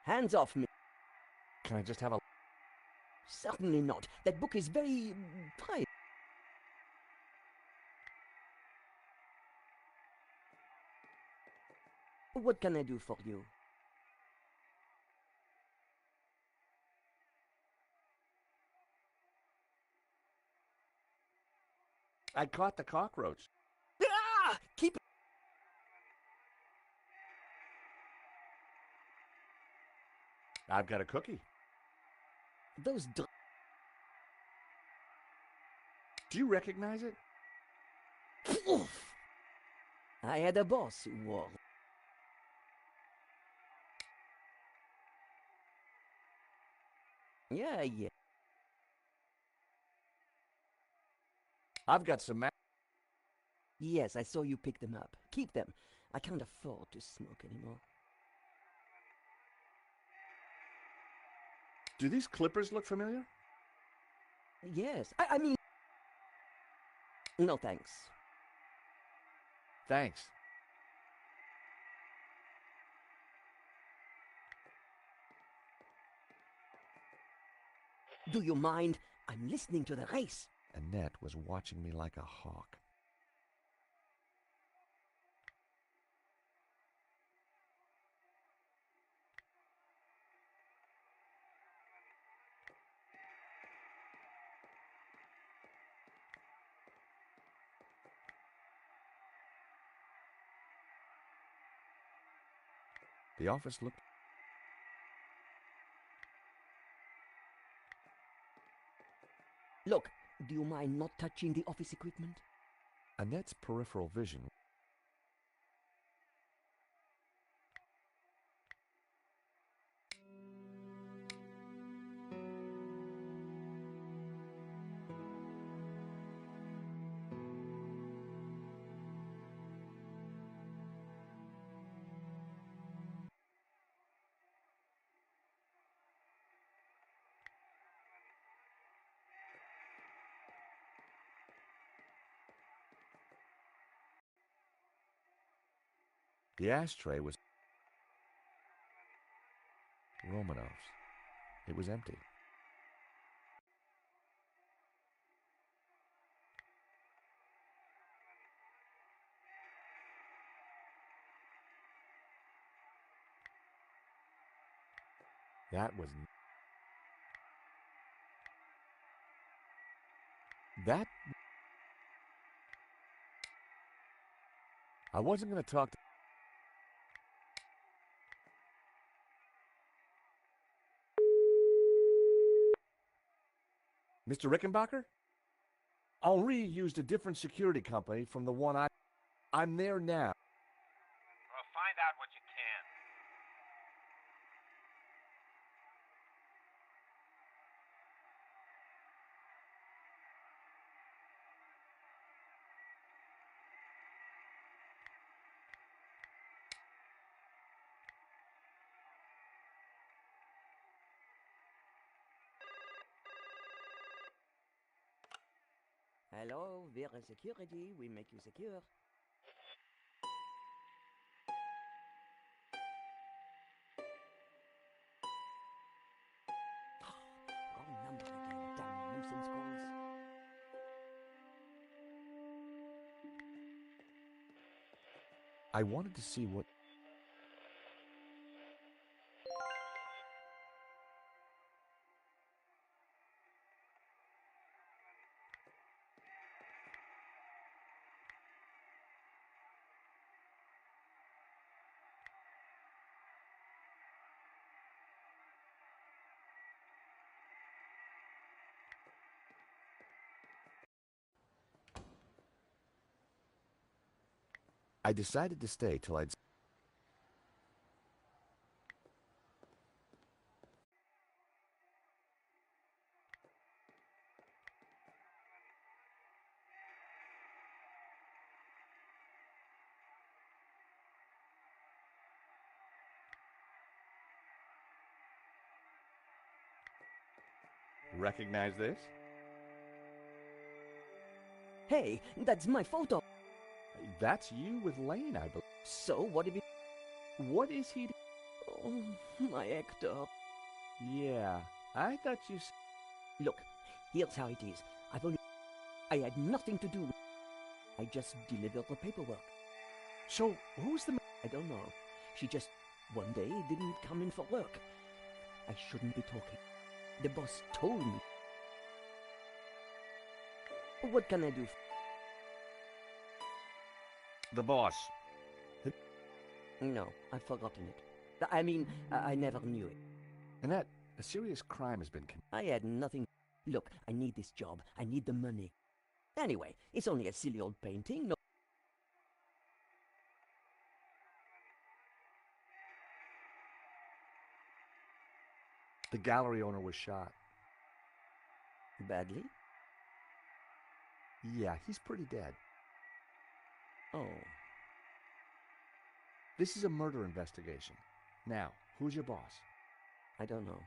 Hands off me. Can I just have a... Certainly not. That book is very private. What can I do for you? I caught the cockroach. Ah! Keep... I've got a cookie. Those Do you recognize it? Oof! I had a boss who wore... Yeah. I've got some... Yes, I saw you pick them up. Keep them. I can't afford to smoke anymore. Do these clippers look familiar? Yes, I mean... No, thanks. Thanks. Do you mind? I'm listening to the race. Annette was watching me like a hawk. The office looked... Look, do you mind not touching the office equipment? Annette's peripheral vision... The ashtray was... Romanov's. It was empty. That was... That... I wasn't going to talk to... Mr. Rickenbacker? Henri used a different security company from the one I... I'm there now. Well, find out what you can. Hello, we're security. We make you secure. Wrong number again. Damn nuisance calls. I wanted to see what... I decided to stay till I'd... Recognize this? Hey, that's my photo. That's you with Lane, I believe. So, what if it... What is he... Oh, my Hector. Yeah, I thought you... Look, here's how it is. I had nothing to do. I just delivered the paperwork. So, who's the... I don't know. She just, one day, didn't come in for work. I shouldn't be talking. The boss told me. What can I do? The boss. No, I've forgotten it. I mean, I never knew it. Annette, a serious crime has been committed. I had nothing. Look, I need this job. I need the money. Anyway, it's only a silly old painting. No. The gallery owner was shot. Badly? Yeah, he's pretty dead. Oh. This is a murder investigation. Now, who's your boss? I don't know.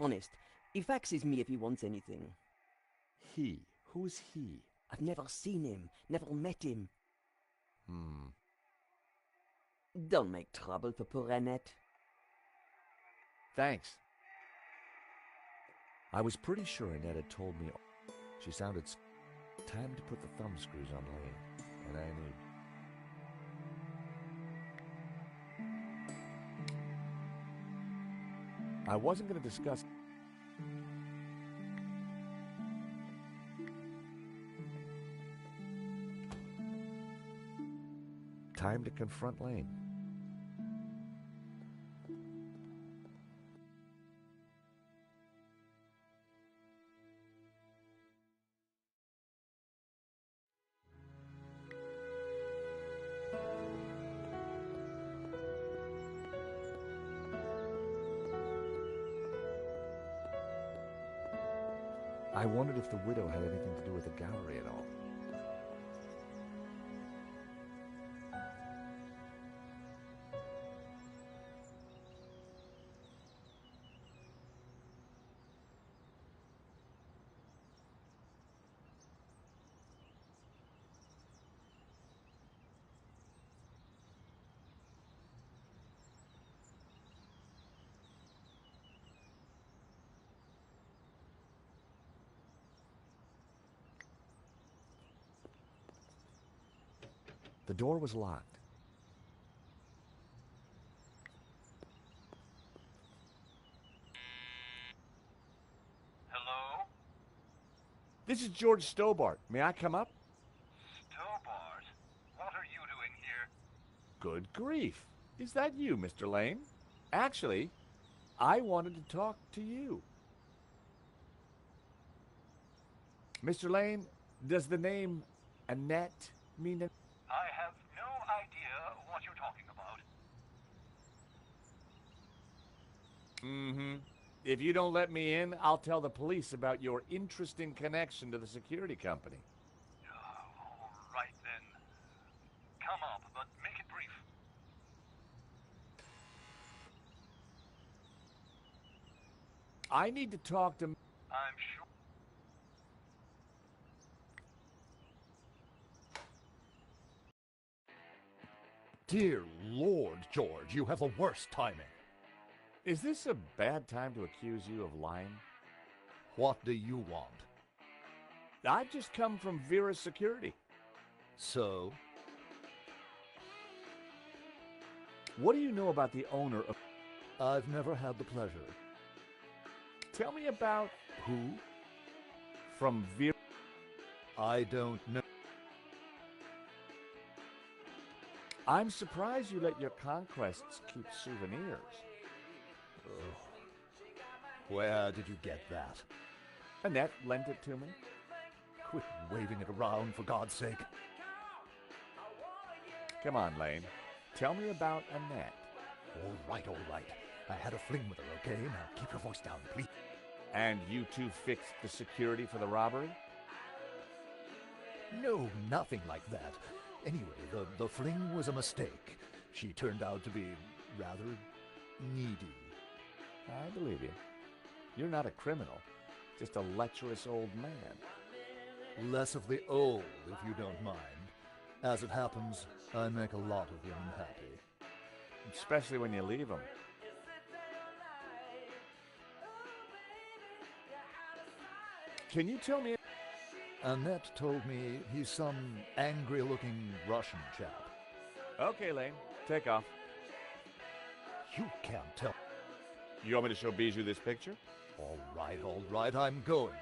Honest, he faxes me if he wants anything. He. Who's he? I've never seen him, never met him. Don't make trouble for poor Annette. Thanks. I was pretty sure Annette had told me. She sounded... Time to put the thumb screws on Lane. And I knew. I wasn't going to discuss... Time to confront Lane. I wondered if the widow had anything to do with the gallery at all. The door was locked. Hello? This is George Stobart. May I come up? Stobart? What are you doing here? Good grief. Is that you, Mr. Lane? Actually, I wanted to talk to you. Mr. Lane, does the name Annette mean... I have no idea what you're talking about. If you don't let me in, I'll tell the police about your interesting connection to the security company. All right then. Come up, but make it brief. I need to talk to... I'm sure. Dear Lord, George, you have the worst timing. Is this a bad time to accuse you of lying? What do you want? I've just come from Vera's security. So? What do you know about the owner of... I've never had the pleasure. Tell me about... Who? From Vera... I don't know. I'm surprised you let your conquests keep souvenirs. Oh. Where did you get that? Annette lent it to me. Quit waving it around, for God's sake. Come on, Lane. Tell me about Annette. All right, all right. I had a fling with her, okay? Now keep your voice down, please. And you two fixed the security for the robbery? No, nothing like that. Anyway, the fling was a mistake. She turned out to be rather needy. I believe you. You're not a criminal, just a lecherous old man. Less of the old, if you don't mind. As it happens, I make a lot of them happy. Especially when you leave them. Can you tell me? Annette told me he's some angry-looking Russian chap. Okay, Lane. Take off. You can't tell. You want me to show Bijou this picture? All right, I'm going.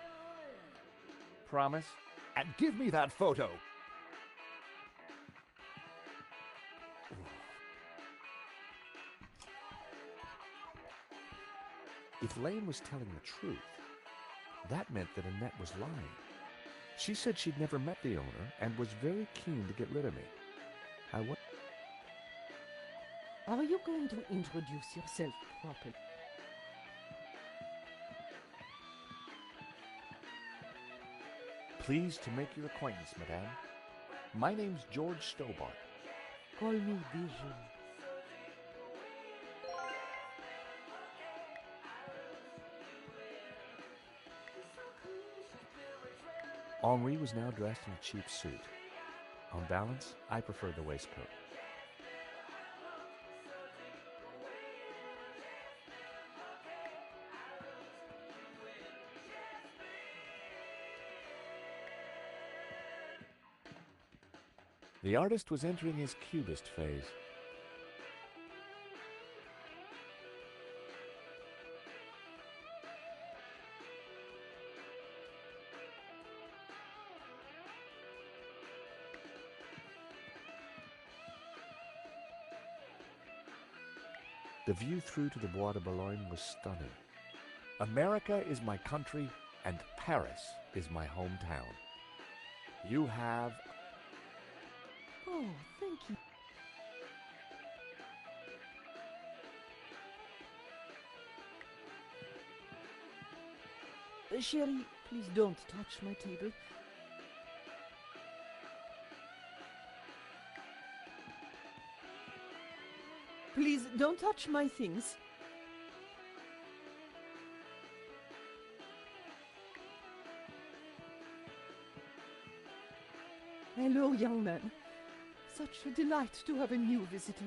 Promise? And give me that photo. If Lane was telling the truth, that meant that Annette was lying. She said she'd never met the owner and was very keen to get rid of me. Are you going to introduce yourself properly? Pleased to make your acquaintance, madame. My name's George Stobart. Call me Bijou. Henri was now dressed in a cheap suit. On balance, I preferred the waistcoat. The artist was entering his cubist phase. The view through to the Bois de Boulogne was stunning. America is my country, and Paris is my hometown. You have... Oh, thank you. Chérie, please don't touch my table. Please don't touch my things. Hello, young man. Such a delight to have a new visitor.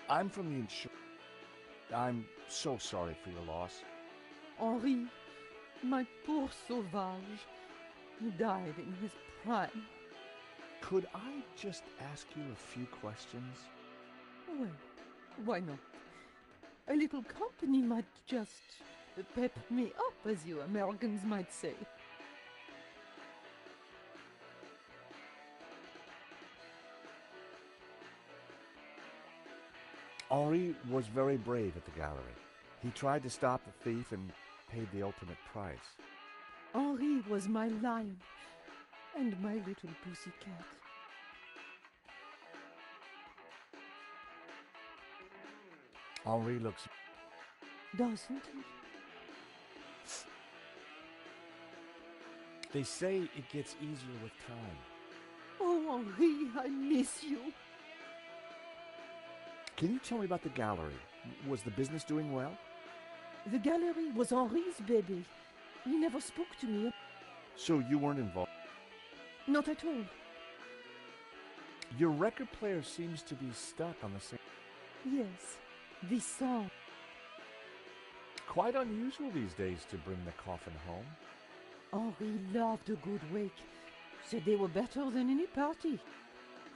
I'm from the insurance. I'm so sorry for your loss. Henri, my poor sauvage. He died in his prime. Could I just ask you a few questions? Well, why not? A little company might just pep me up, as you Americans might say. Henri was very brave at the gallery. He tried to stop the thief and paid the ultimate price. Henri was my lion and my little pussycat. Henri looks... Doesn't he? They say it gets easier with time. Oh, Henri, I miss you. Can you tell me about the gallery? Was the business doing well? The gallery was Henri's baby. He never spoke to me. So you weren't involved? Not at all. Your record player seems to be stuck on the same... Yes, this song. Quite unusual these days to bring the coffin home. Henri loved a good wake. Said they were better than any party.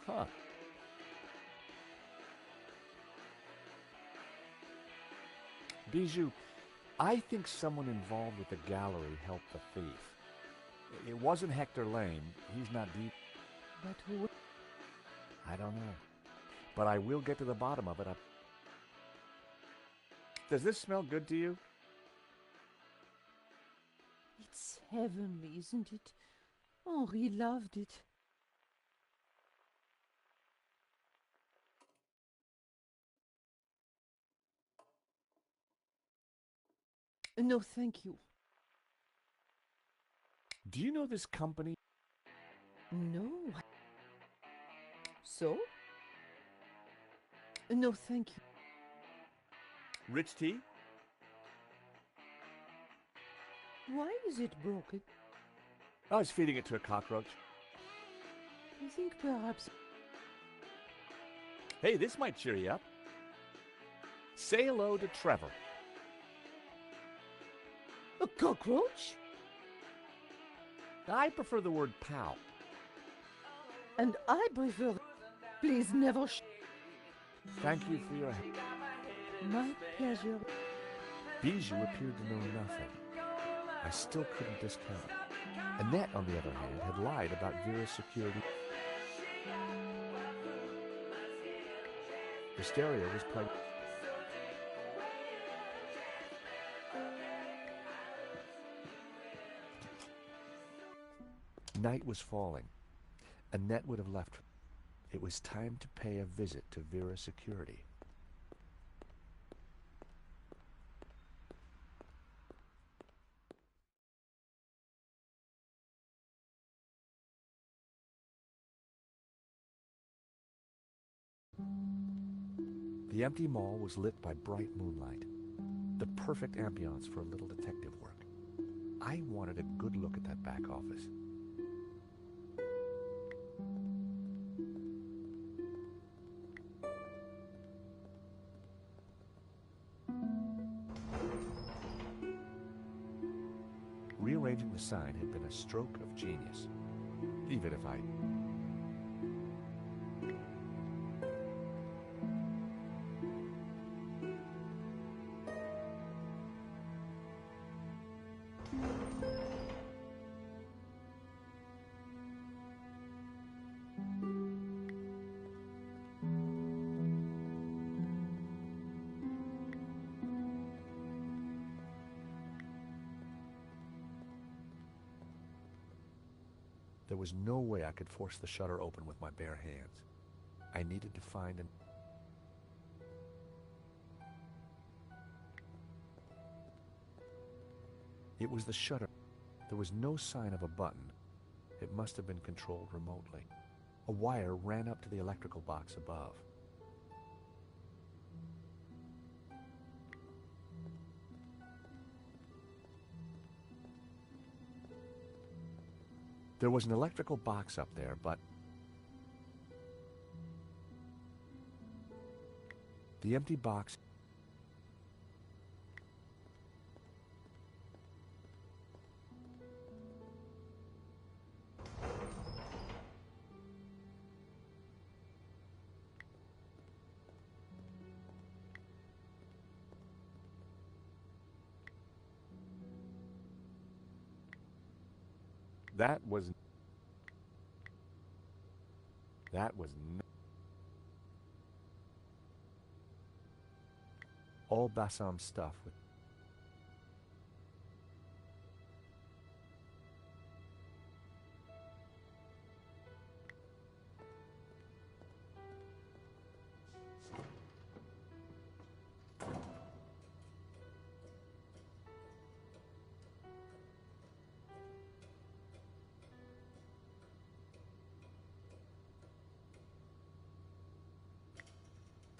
Huh. Bijou, I think someone involved with the gallery helped the thief. It wasn't Hector Lane. He's not deep. But who? I don't know. But I will get to the bottom of it. Does this smell good to you? It's heavenly, isn't it? Henri loved it. No, thank you. Do you know this company? No. So? No, thank you. Rich tea? Why is it broken? I was feeding it to a cockroach. I think perhaps... Hey, this might cheer you up. Say hello to Trevor. A cockroach? I prefer the word pal. And I prefer. Please never. Thank you for your help. My pleasure. Bijou appeared to know nothing. I still couldn't discount it. Annette, on the other hand, had lied about Vera's security. Hysteria was pregnant. Night was falling. Annette would have left. It was time to pay a visit to Vera's security. The empty mall was lit by bright moonlight, the perfect ambiance for a little detective work. I wanted a good look at that back office. Rearranging the sign had been a stroke of genius, even if I... There was no way I could force the shutter open with my bare hands. I needed to find an... It was the shutter. There was no sign of a button. It must have been controlled remotely. A wire ran up to the electrical box above. There was an electrical box up there, but the empty box... That was all Bassam stuff with...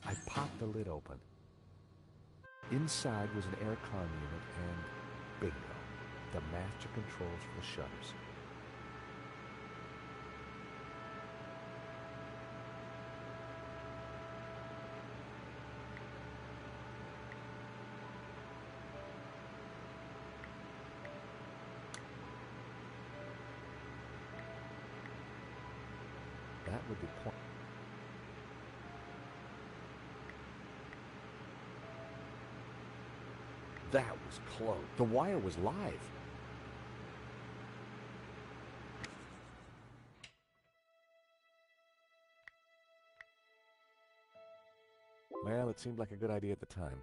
I popped the lid open. Inside was an aircon unit and bingo, the master controls for the shutters. That would be point. That was close. The wire was live. Well, it seemed like a good idea at the time.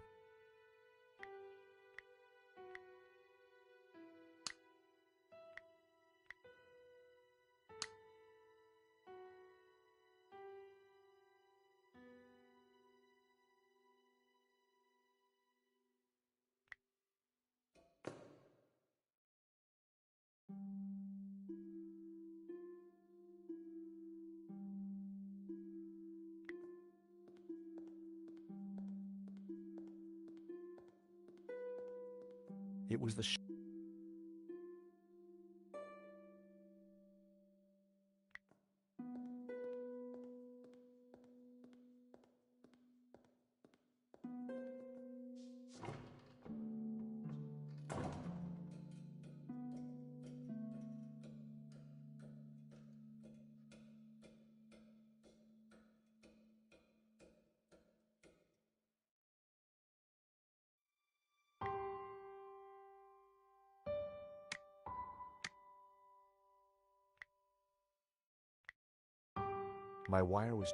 It was the My wire was...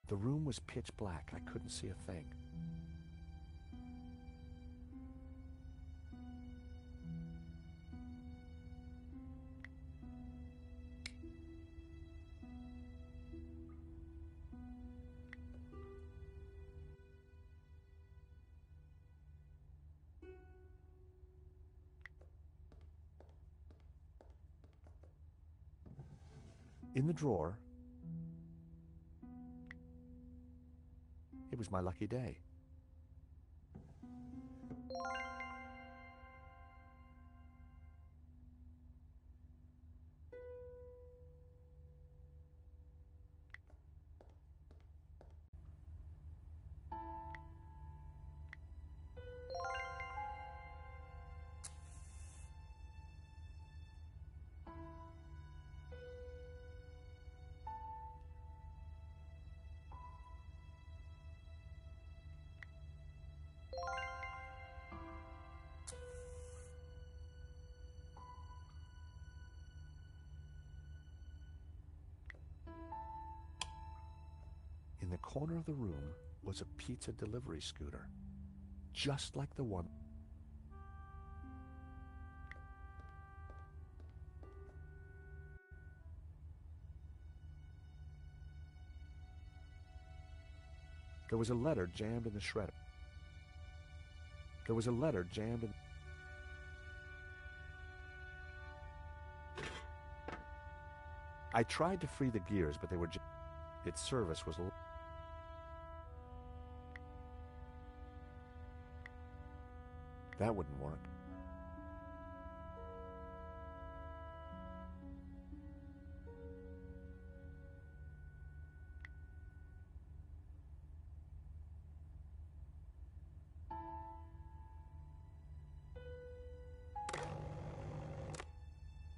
The room was pitch black. I couldn't see a thing. In the drawer, it was my lucky day. In the corner of the room was a pizza delivery scooter, just like the one. There was a letter jammed in the shredder. There was a letter jammed in... I tried to free the gears, but they were... Its service was... That wouldn't work.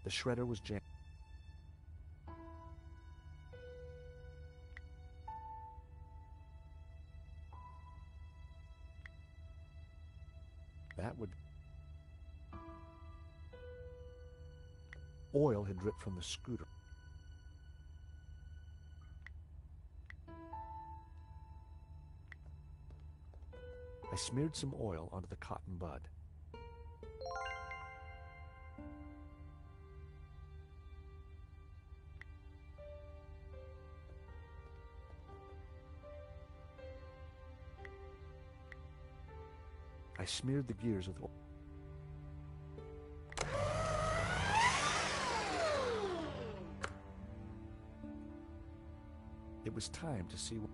The shredder was jammed. That would... Oil had dripped from the scooter. I smeared some oil onto the cotton bud. I smeared the gears with oil. It was time to see what...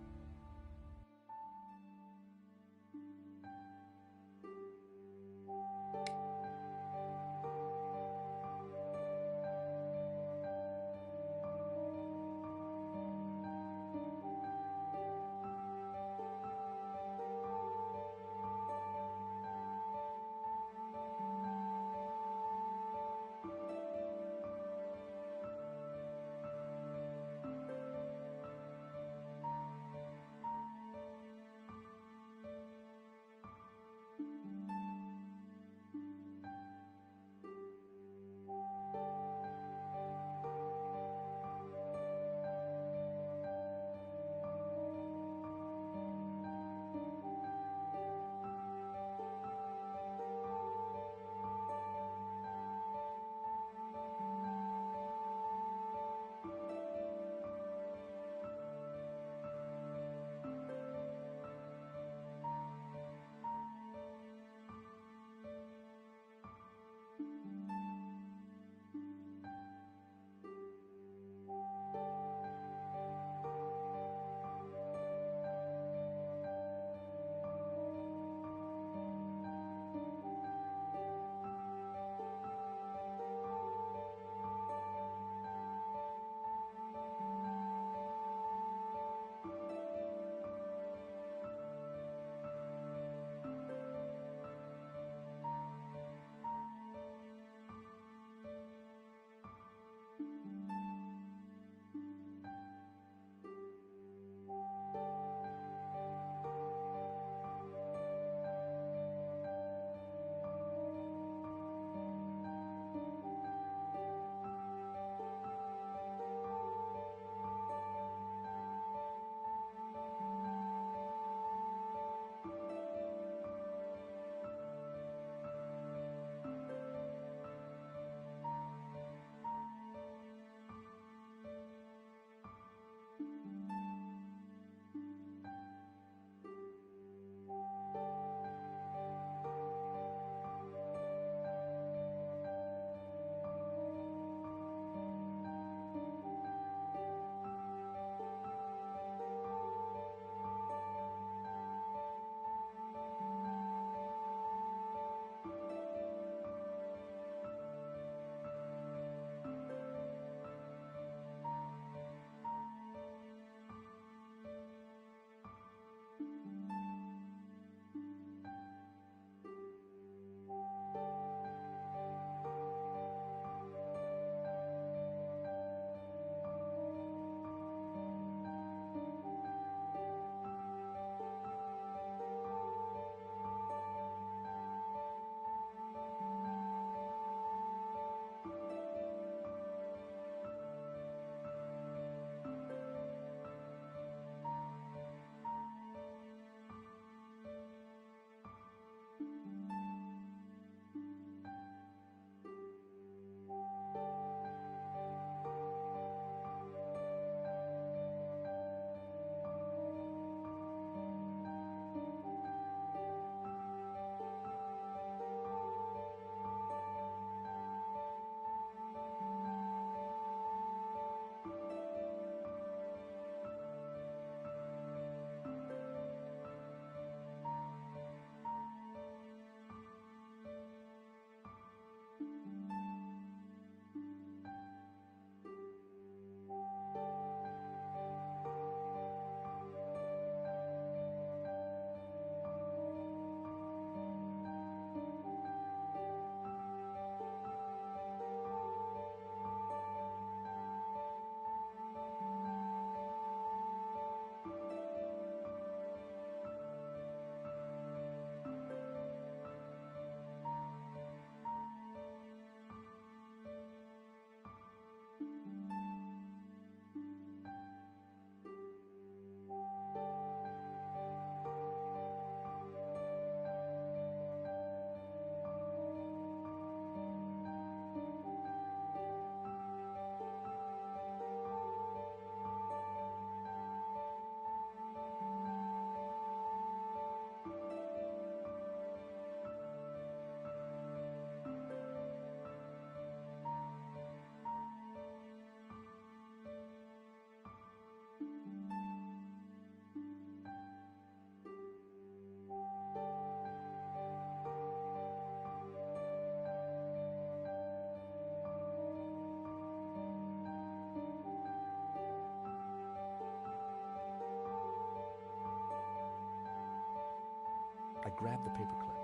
grabbed the paperclip.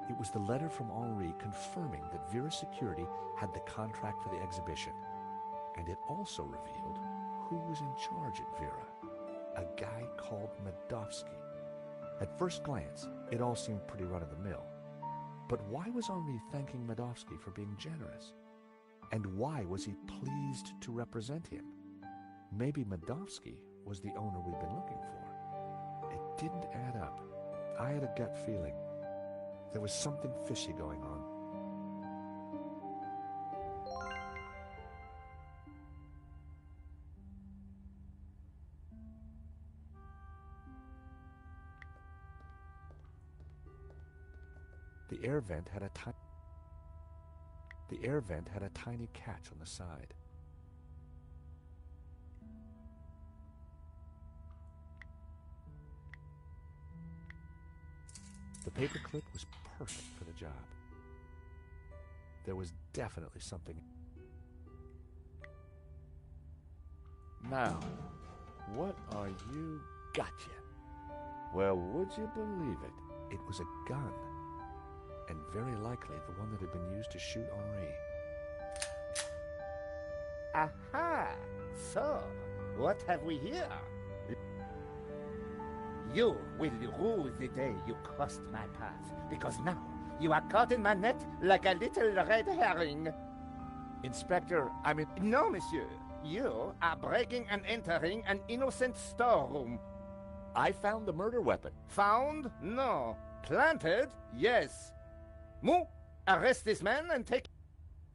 It was the letter from Henri confirming that Vera Security had the contract for the exhibition. And it also revealed who was in charge at Vera, a guy called Medovsky. At first glance, it all seemed pretty run-of-the-mill. But why was Henri thanking Medovsky for being generous? And why was he pleased to represent him? Maybe Medovsky was the owner we'd been looking for. It didn't add up. I had a gut feeling. There was something fishy going on. The air vent had a tiny catch on the side. The paperclip was perfect for the job. There was definitely something. Now, what are you? Gotcha. Well, would you believe it? It was a gun, and very likely the one that had been used to shoot Henri. Aha! So, what have we here? You will rue the day you crossed my path, because now you are caught in my net like a little red herring. Inspector, No, monsieur. You are breaking and entering an innocent storeroom. I found the murder weapon. Found? No. Planted? Yes. Mu, arrest this man and take...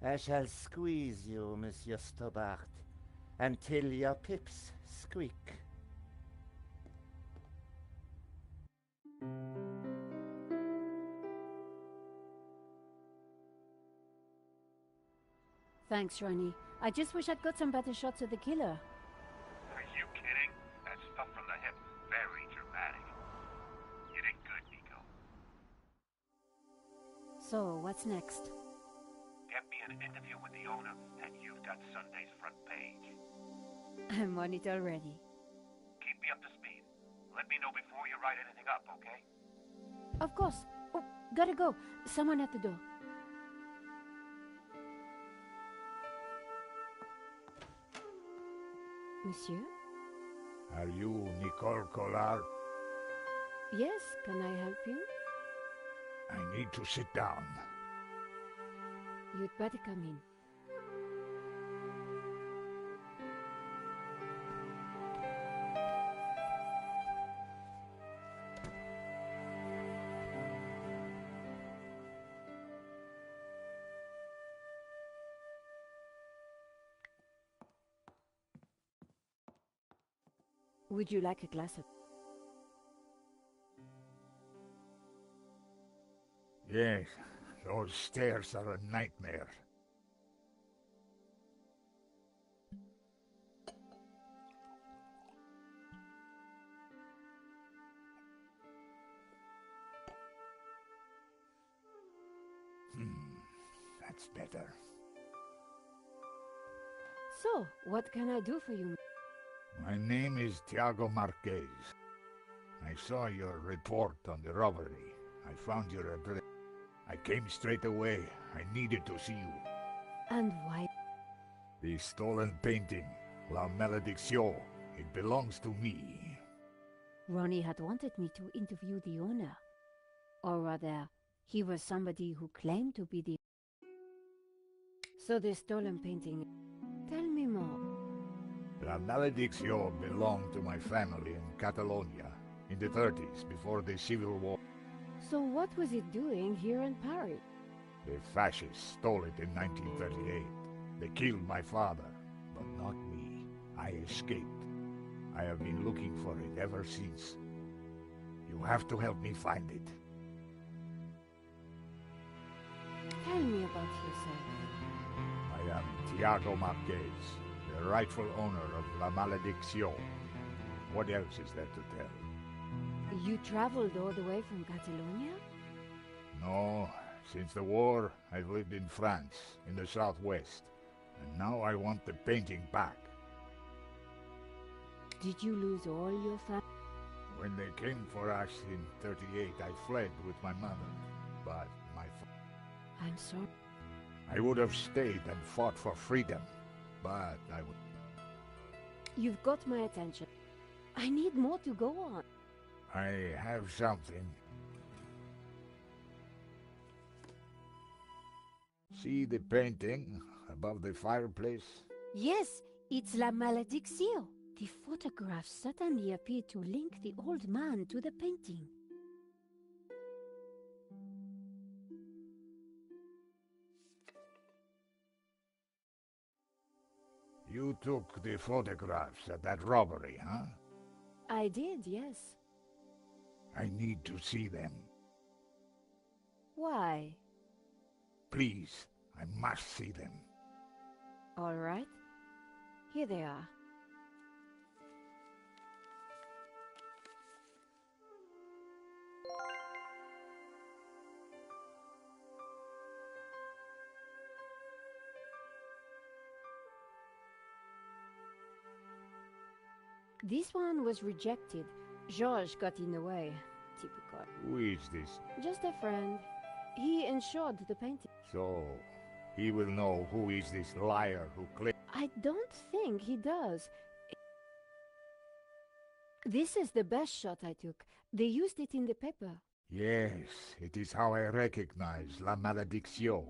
I shall squeeze you, Monsieur Stobart, until your pips squeak. Thanks, Ronnie. I just wish I'd got some better shots of the killer. Are you kidding? That stuff from the hip, very dramatic. You did good, Nico. So, what's next? Get me an interview with the owner, and you've got Sunday's front page. I'm on it already. Keep me up to speed. Let me know before you write anything up, okay? Of course. Oh, gotta go. Someone at the door. Monsieur? Are you Nicole Collard? Yes, can I help you? I need to sit down. You'd better come in. Would you like a glass of... Yes, those stairs are a nightmare. That's better. So, what can I do for you? My name is Tiago Marquez. I saw your report on the robbery. I found your address. I came straight away. I needed to see you. And why? The stolen painting, La Malédiction. It belongs to me. Ronnie had wanted me to interview the owner. Or rather, he was somebody who claimed to be the... So the stolen painting... Tell me more. La Malédiction belonged to my family in Catalonia in the 30s, before the Civil War. So what was it doing here in Paris? The fascists stole it in 1938. They killed my father, but not me. I escaped. I have been looking for it ever since. You have to help me find it. Tell me about yourself. I am Tiago Marquez, the rightful owner of La Malédiction. What else is there to tell? You traveled all the way from Catalonia? No, since the war, I've lived in France, in the southwest. And now I want the painting back. Did you lose all your family? When they came for us in 38, I fled with my mother. But I'm sorry. I would have stayed and fought for freedom, but I would... You've got my attention. I need more to go on. I have something. See the painting above the fireplace? Yes, it's La Malédiction. The photograph suddenly appeared to link the old man to the painting. You took the photographs at that robbery, huh? I did, yes. I need to see them. Why? Please, I must see them. All right. Here they are. This one was rejected. Georges got in the way. Typical. Who is this? Just a friend. He insured the painting. So, he will know who is this liar who claims... I don't think he does. This is the best shot I took. They used it in the paper. Yes, it is how I recognize La Malédiction,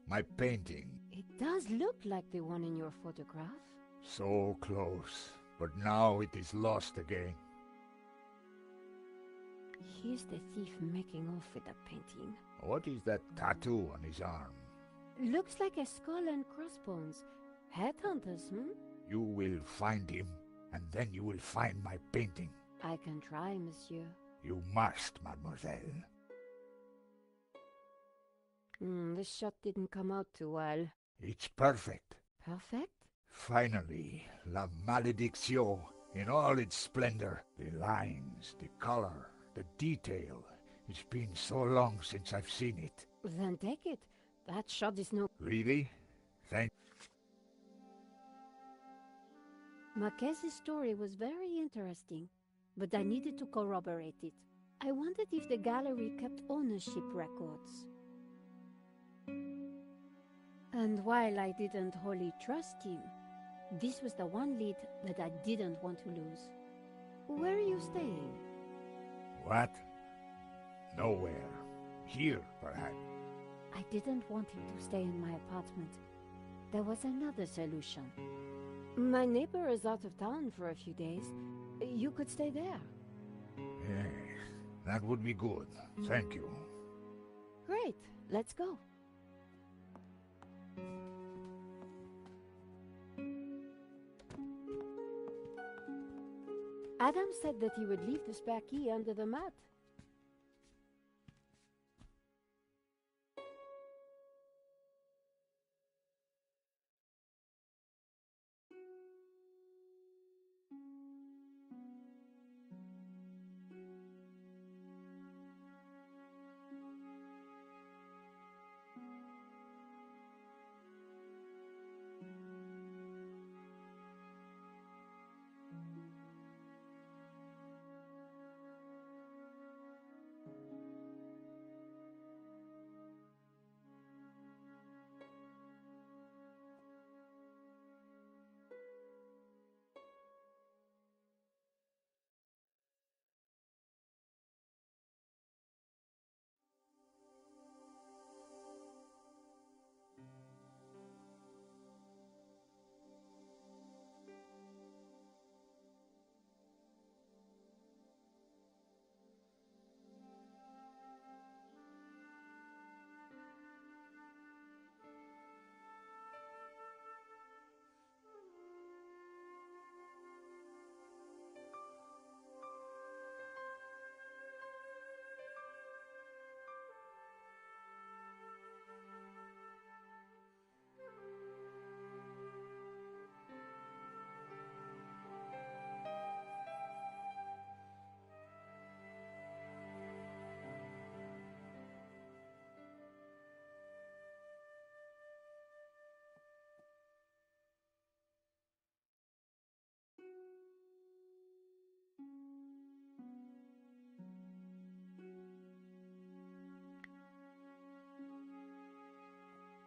my painting. It does look like the one in your photograph. So close, but now it is lost again. Here's the thief making off with the painting. What is that tattoo on his arm? Looks like a skull and crossbones. Headhunters, You will find him, and then you will find my painting. I can try, monsieur. You must, mademoiselle. This shot didn't come out too well. It's perfect. Perfect? Finally, La Malédiction in all its splendor. The lines, the color, the detail. It's been so long since I've seen it. Then take it. That shot is no... Really? Thank... Marquez's story was very interesting, but I needed to corroborate it. I wondered if the gallery kept ownership records. And while I didn't wholly trust him, this was the one lead that I didn't want to lose. Where are you staying? What? Nowhere. Here, perhaps. I didn't want him to stay in my apartment. There was another solution. My neighbor is out of town for a few days. You could stay there. Yes, that would be good. Thank you. Great, let's go. Adam said that he would leave the spare key under the mat.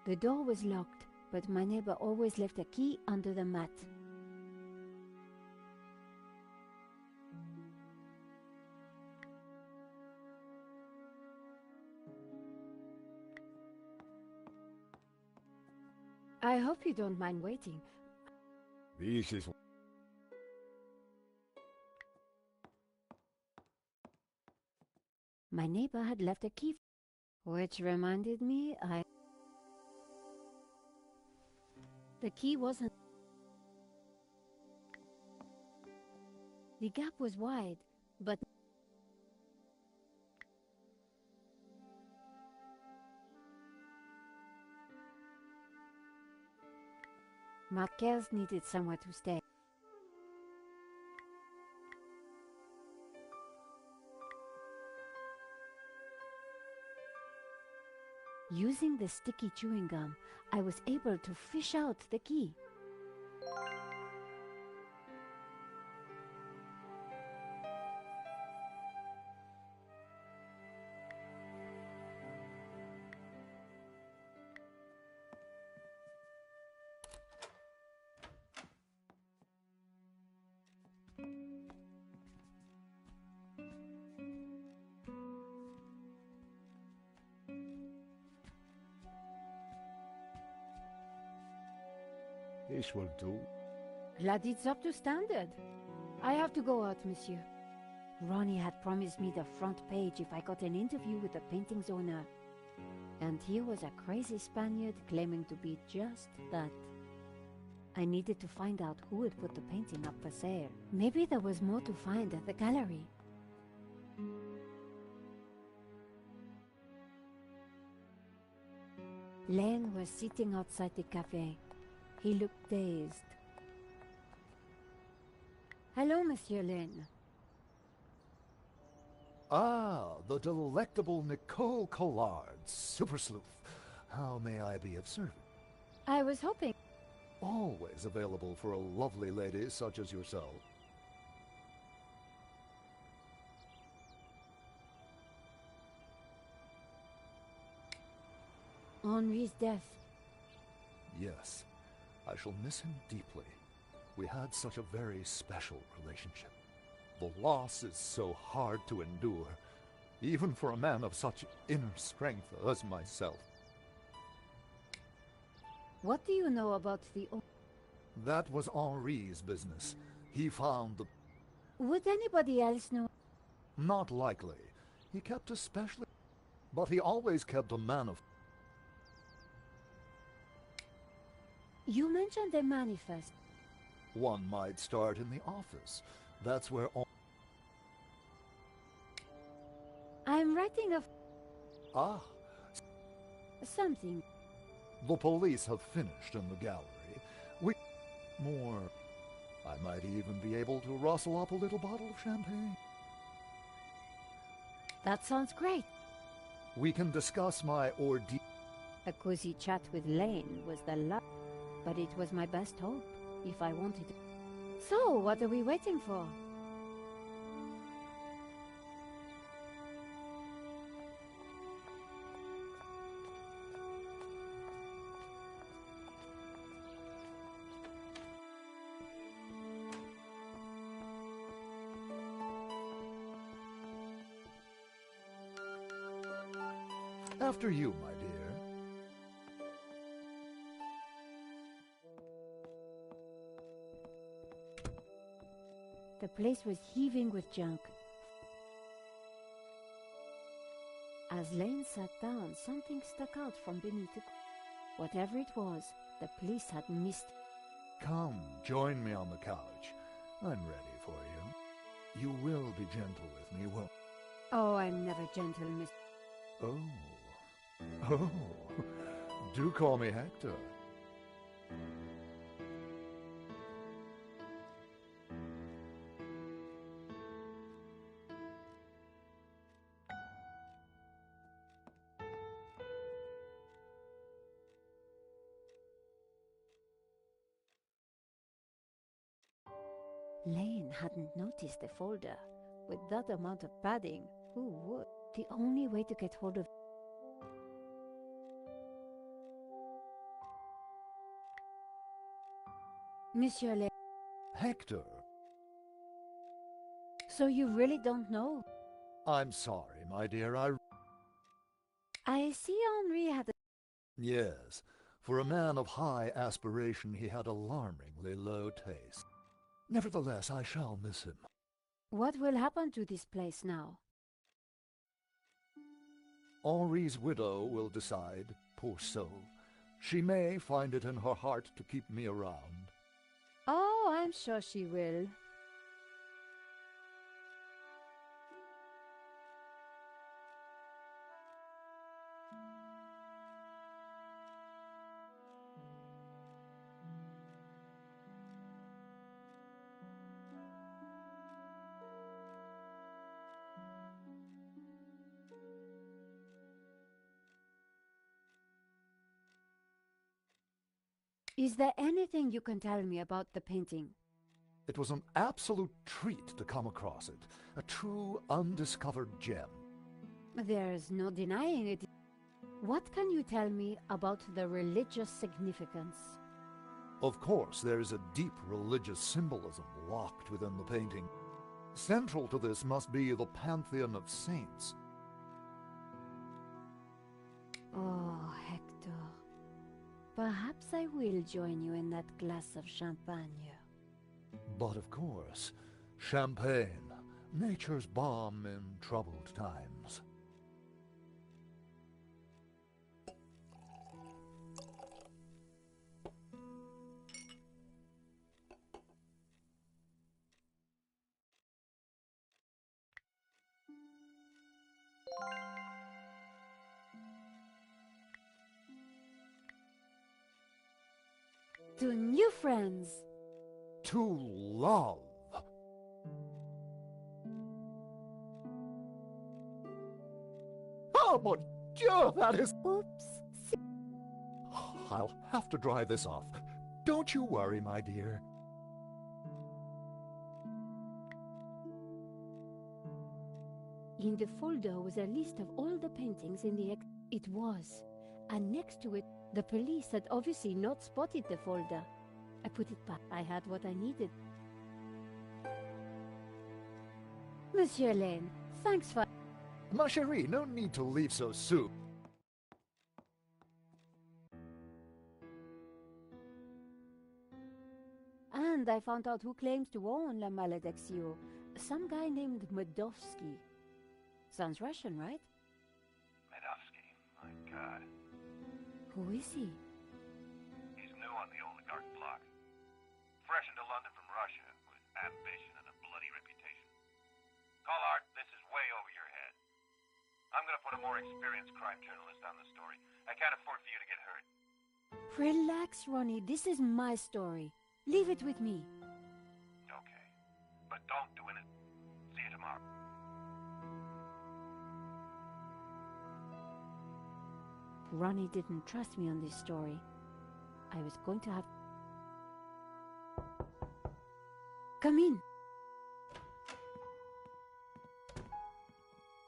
The door was locked, but my neighbor always left a key under the mat. I hope you don't mind waiting. This is... My neighbor had left a key, which reminded me The key wasn't... The gap was wide, but... Marquez needed somewhere to stay. Using the sticky chewing gum, I was able to fish out the key. This will do. Glad it's up to standard. I have to go out, monsieur. Ronnie had promised me the front page if I got an interview with the painting's owner. And he was a crazy Spaniard claiming to be just that. I needed to find out who had put the painting up for sale. Maybe there was more to find at the gallery. Lane was sitting outside the cafe. He looked dazed. Hello, Monsieur Lane. Ah, the delectable Nicole Collard, super sleuth. How may I be of service? I was hoping... Always available for a lovely lady such as yourself. Henri's death. Yes, I shall miss him deeply. We had such a very special relationship. The loss is so hard to endure, even for a man of such inner strength as myself. What do you know about the... That was Henri's business. He found the... Would anybody else know? Not likely. He kept especially... But he always kept a man of... You mentioned a manifest. One might start in the office. That's where all... I'm writing a... Ah, something. the police have finished in the gallery. More... I might even be able to rustle up a little bottle of champagne. That sounds great. We can discuss my ordeal. A cozy chat with Lane was the love, but it was my best hope, if I wanted it. So, what are we waiting for? After you, my dear. The place was heaving with junk. As Lane sat down, something stuck out from beneath it. Whatever it was, the police had missed. Come, join me on the couch. I'm ready for you. You will be gentle with me, won't... Oh, I'm never gentle, Miss... Oh. Oh. Do call me Hector. Lane hadn't noticed the folder. With that amount of padding, who would? The only way to get hold of... Monsieur Lane. Hector. So you really don't know? I'm sorry, my dear, I see Henri had a... Yes, for a man of high aspiration, he had alarmingly low taste. Nevertheless, I shall miss him. What will happen to this place now? Henri's widow will decide, poor soul. She may find it in her heart to keep me around. Oh, I'm sure she will. Is there anything you can tell me about the painting? It was an absolute treat to come across it. A true undiscovered gem. There's no denying it. What can you tell me about the religious significance? Of course, there is a deep religious symbolism locked within the painting. Central to this must be the pantheon of saints. Oh, Hector. Perhaps I will join you in that glass of champagne. But of course, champagne, nature's balm in troubled times. To new friends. To love. Oh, mon Dieu, that is... Oops. I'll have to dry this off. Don't you worry, my dear. In the folder was a list of all the paintings in the It was. And next to it, the police had obviously not spotted the folder. I put it back. I had what I needed. Monsieur Lane, thanks for... Ma chérie, no need to leave so soon. And I found out who claims to own La Malediccio. Some guy named Medovsky. Sounds Russian, right? Medovsky, my God. Who is he? He's new on the oligarch block. Fresh into London from Russia with ambition and a bloody reputation. Collard, this is way over your head. I'm gonna put a more experienced crime journalist on the story. I can't afford for you to get hurt. Relax, Ronnie. This is my story. Leave it with me. Okay. But don't do it. See you tomorrow. Ronnie didn't trust me on this story. I was going to have... Come in.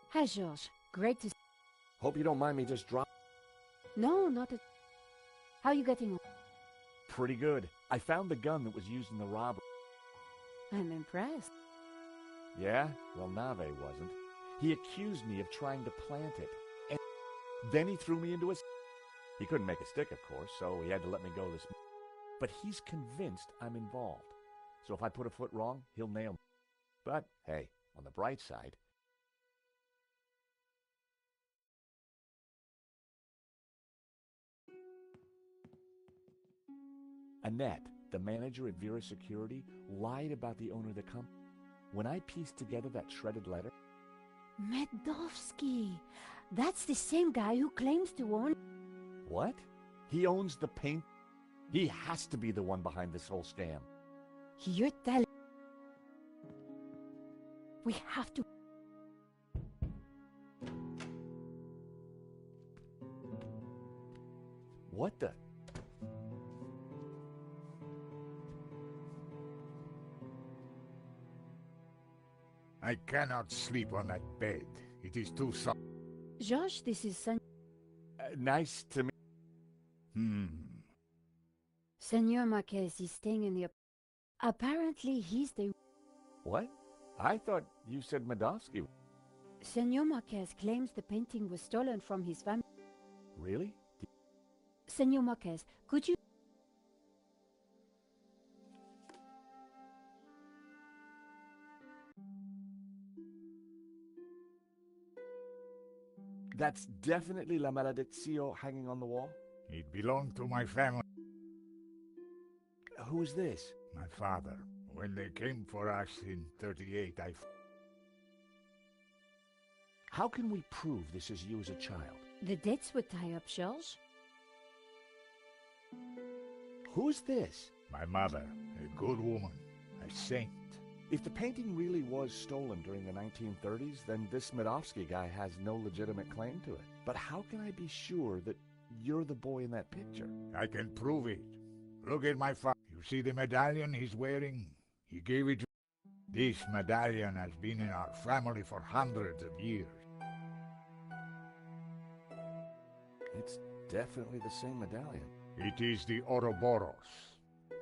Hi, Georges. Great to... Hope you don't mind me just drop... No, not at... How are you getting on? Pretty good. I found the gun that was used in the robbery. I'm impressed. Yeah? Well, Nave wasn't. He accused me of trying to plant it. And then he threw me into a... He couldn't make a stick, of course, so he had to let me go this... But he's convinced I'm involved. So if I put a foot wrong, he'll nail me. But, hey, on the bright side... Annette, the manager at Vera Security, lied about the owner of the company. When I pieced together that shredded letter... Medovsky! That's the same guy who claims to own... What? He owns the paint... He has to be the one behind this whole scam. You're telling... We have to... What the... I cannot sleep on that bed. It is too soft. Georges, this is nice to meet... Senor Marquez is staying in the... Apparently, he's the... What? I thought you said Medovsky. Senor Marquez claims the painting was stolen from his family. Really? Senor Marquez, could you... That's definitely La Malediccio hanging on the wall? It belonged to my family. Who's this? My father. When they came for us in 38, How can we prove this is you as a child? The dates would tie up, Georges. Who's this? My mother, a good woman, a saint. If the painting really was stolen during the 1930s, then this Medovsky guy has no legitimate claim to it. But how can I be sure that you're the boy in that picture? I can prove it. Look at my father. You see the medallion he's wearing? He gave it to... This medallion has been in our family for hundreds of years. It's definitely the same medallion. It is the Ouroboros.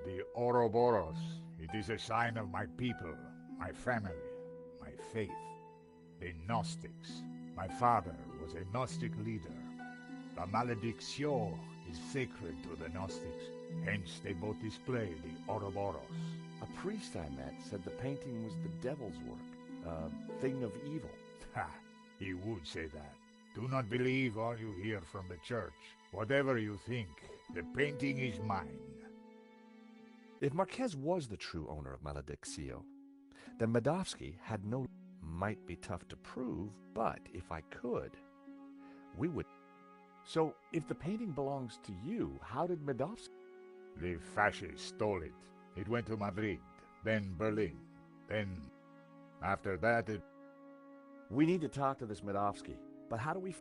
The Ouroboros. It is a sign of my people, my family, my faith. The Gnostics. My father was a Gnostic leader. La Malediccio is sacred to the Gnostics. Hence they both display the Ouroboros. A priest I met said the painting was the devil's work, a thing of evil. Ha! He would say that. Do not believe all you hear from the church. Whatever you think, the painting is mine. If Marquez was the true owner of Malediccio, then Medovsky had no... might be tough to prove, but if I could, we would... So, if the painting belongs to you, how did Medovsky... The fascists stole it. It went to Madrid, then Berlin, then... After that, it... We need to talk to this Medovsky, but how do we...